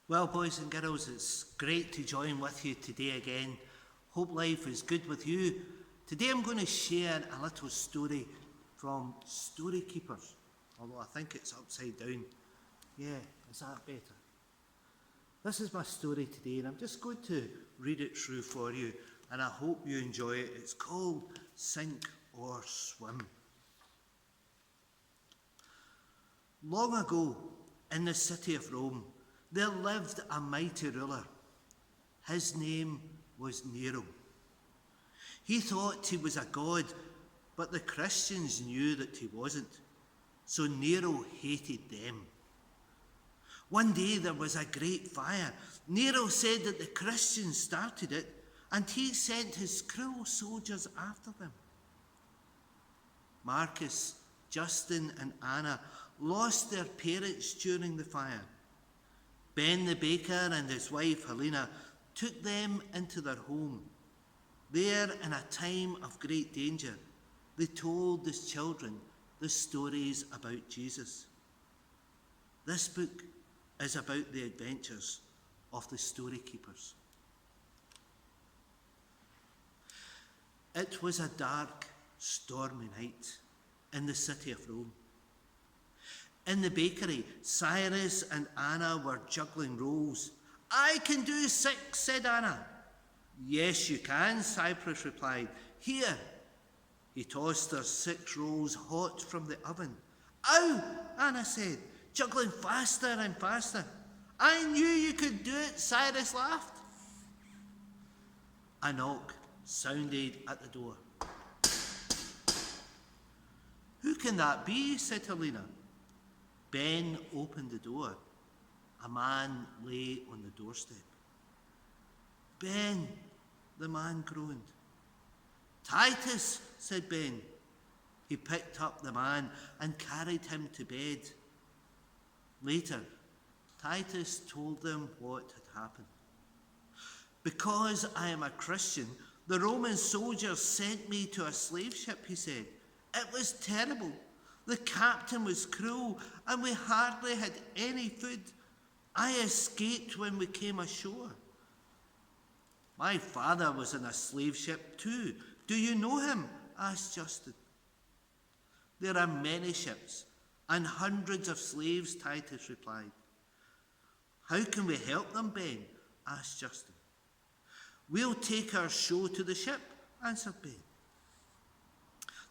Well, boys and girls, it's great to join with you today again. Hope life is good with you. Today I'm going to share a little story from Storykeepers, although I think it's upside down. Yeah, is that better? This is my story today, and I'm just going to read it through for you, and I hope you enjoy it. It's called Sink or Swim. Long ago, in the city of Rome, there lived a mighty ruler. His name was Nero. He thought he was a god, but the Christians knew that he wasn't. So Nero hated them. One day there was a great fire. Nero said that the Christians started it, and he sent his cruel soldiers after them. Marcus, Justin, and Anna lost their parents during the fire. Ben the baker and his wife Helena took them into their home. There, in a time of great danger, they told the children the stories about Jesus. This book is about the adventures of the Storykeepers. It was a dark, stormy night in the city of Rome. In the bakery, Cyrus and Anna were juggling rolls. "I can do 6, said Anna. "Yes, you can," Cyrus replied. "Here." He tossed her 6 rolls hot from the oven. "Ow," Anna said, juggling faster and faster. "I knew you could do it," Cyrus laughed. A knock sounded at the door. "Who can that be?" said Helena. Ben opened the door. A man lay on the doorstep. "Ben," the man groaned. "Titus," said Ben. He picked up the man and carried him to bed. Later, Titus told them what had happened. "Because I am a Christian, the Roman soldiers sent me to a slave ship," he said. "It was terrible. The captain was cruel, and we hardly had any food. I escaped when we came ashore." "My father was in a slave ship too. Do you know him?" asked Justin. "There are many ships and hundreds of slaves," Titus replied. "How can we help them, Ben?" asked Justin. "We'll take our show to the ship," answered Ben.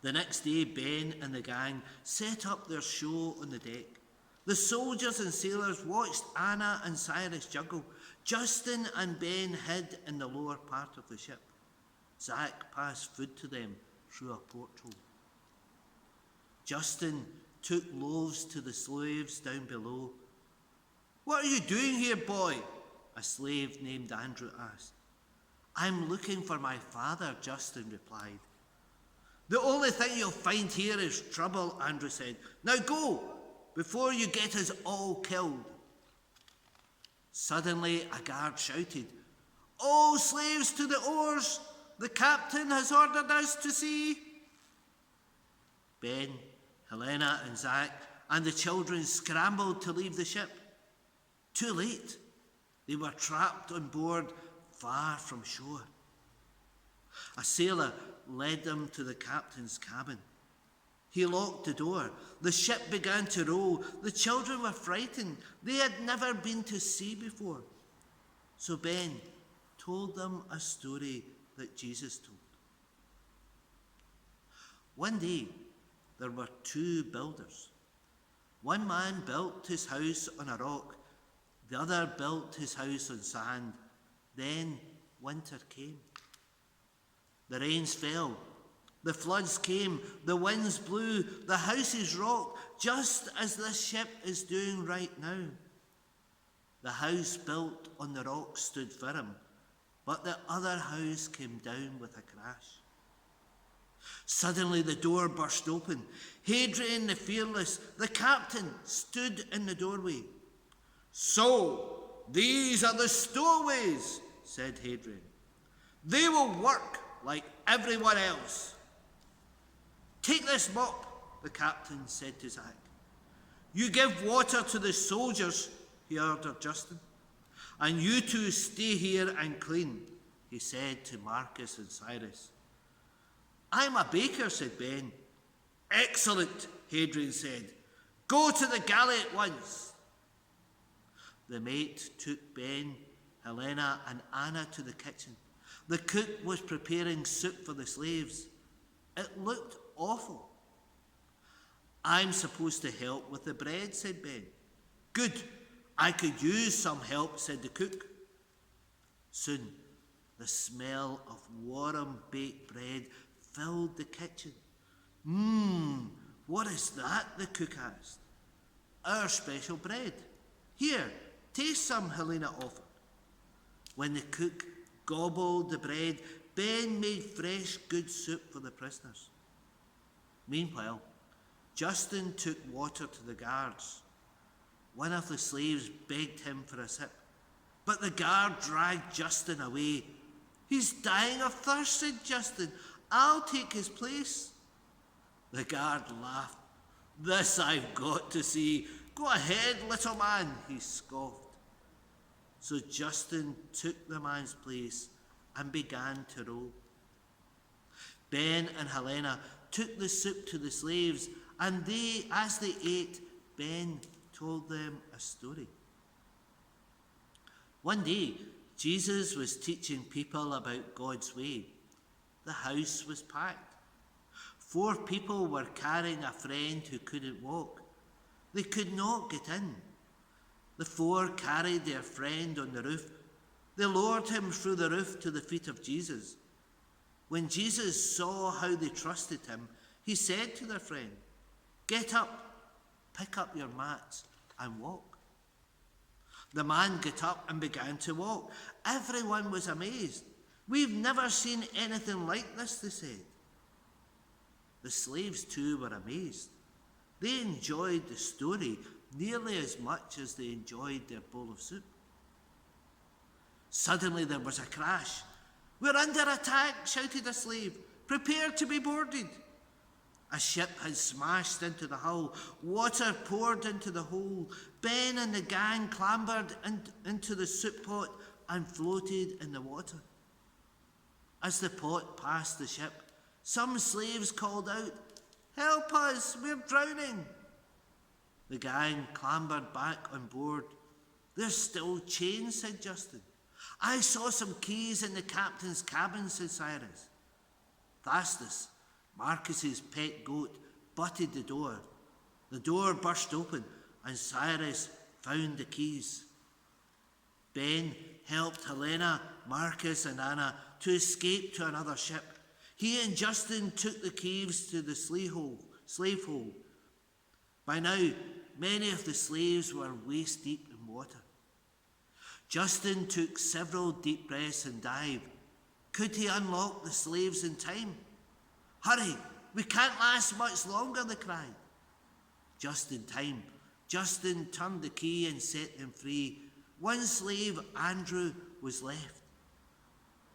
The next day, Ben and the gang set up their show on the deck. The soldiers and sailors watched Anna and Cyrus juggle. Justin and Ben hid in the lower part of the ship. Zach passed food to them through a porthole. Justin took loaves to the slaves down below. "What are you doing here, boy?" a slave named Andrew asked. "I'm looking for my father," Justin replied. "The only thing you'll find here is trouble," Andrew said. "Now go, before you get us all killed." Suddenly a guard shouted, "All slaves to the oars! The captain has ordered us to sea." Ben, Helena, and Zach and the children scrambled to leave the ship. Too late. They were trapped on board far from shore. A sailor led them to the captain's cabin. He locked the door. The ship began to roll. The children were frightened. They had never been to sea before. So Ben told them a story that Jesus told. One day, there were 2 builders. One man built his house on a rock. The other built his house on sand. Then winter came. The rains fell. The floods came. The winds blew. The houses rocked, just as this ship is doing right now. The house built on the rock stood firm, but the other house came down with a crash. Suddenly the door burst open. Hadrian the Fearless, the captain, stood in the doorway. "So, these are the stowaways," said Hadrian. "They will work like everyone else." "Take this mop," the captain said to Zach. "You give water to the soldiers," he ordered Justin. And you two stay here and clean, he said to Marcus and Cyrus. I'm a baker, said Ben. Excellent, Hadrian said. Go to the galley at once. The mate took Ben, Helena, and Anna to the kitchen. The cook was preparing soup for the slaves. It looked awful. I'm supposed to help with the bread, said Ben. Good. I could use some help, said the cook. Soon, the smell of warm baked bread filled the kitchen. What is that? The cook asked. Our special bread. Here, taste some, Helena offered. When the cook gobbled the bread, Ben made fresh, good soup for the prisoners. Meanwhile, Justin took water to the guards. One of the slaves begged him for a sip, but the guard dragged Justin away. He's dying of thirst, said Justin. I'll take his place. The guard laughed. This I've got to see. Go ahead, little man, he scoffed. So Justin took the man's place and began to row. Ben and Helena took the soup to the slaves, and as they ate, Ben told them a story. One day, Jesus was teaching people about God's way. The house was packed. 4 people were carrying a friend who couldn't walk. They could not get in. The 4 carried their friend on the roof. They lowered him through the roof to the feet of Jesus. When Jesus saw how they trusted him, he said to their friend, Get up, pick up your mats, and walk. The man got up and began to walk. Everyone was amazed. We've never seen anything like this, they said. The slaves too were amazed. They enjoyed the story nearly as much as they enjoyed their bowl of soup. Suddenly there was a crash. We're under attack, shouted a slave. Prepare to be boarded. A ship had smashed into the hull. Water poured into the hole. Ben and the gang clambered into the soup pot and floated in the water. As the pot passed the ship, some slaves called out, Help us, we're drowning. The gang clambered back on board. There's still chains, said Justin. I saw some keys in the captain's cabin, said Cyrus. Thastus, Marcus's pet goat, butted the door. The door burst open and Cyrus found the keys. Ben helped Helena, Marcus and Anna to escape to another ship. He and Justin took the keys to the slave hold. By now, many of the slaves were waist deep in water. Justin took several deep breaths and dived. Could he unlock the slaves in time? Hurry, we can't last much longer, they cried. Just in time, Justin turned the key and set them free. One slave, Andrew, was left.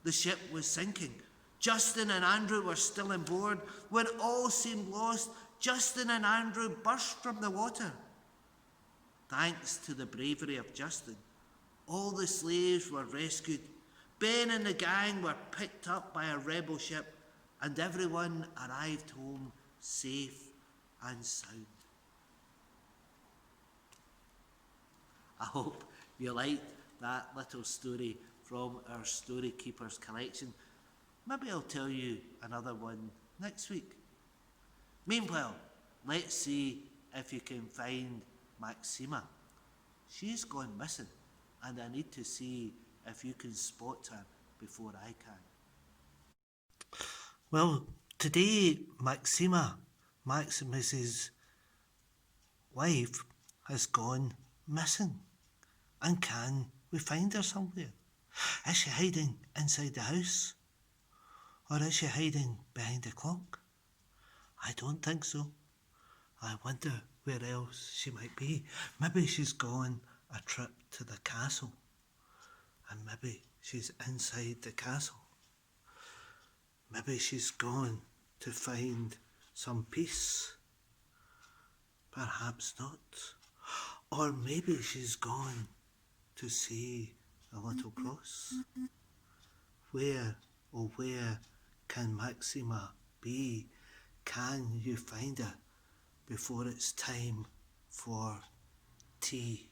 The ship was sinking. Justin and Andrew were still on board. When all seemed lost, Justin and Andrew burst from the water. Thanks to the bravery of Justin, all the slaves were rescued. Ben and the gang were picked up by a rebel ship, and everyone arrived home safe and sound. I hope you liked that little story from our Storykeepers collection. Maybe I'll tell you another one next week. Meanwhile, let's see if you can find Maxima. She's gone missing, and I need to see if you can spot her before I can. Well, today Maximus's wife, has gone missing. And can we find her somewhere? Is she hiding inside the house? Or is she hiding behind the clock? I don't think so. I wonder where else she might be. Maybe she's gone a trip to the castle. And maybe she's inside the castle. Maybe she's gone to find some peace. Perhaps not. Or maybe she's gone to see a little cross. Where, oh where can Maxima be? Can you find her before it's time for tea?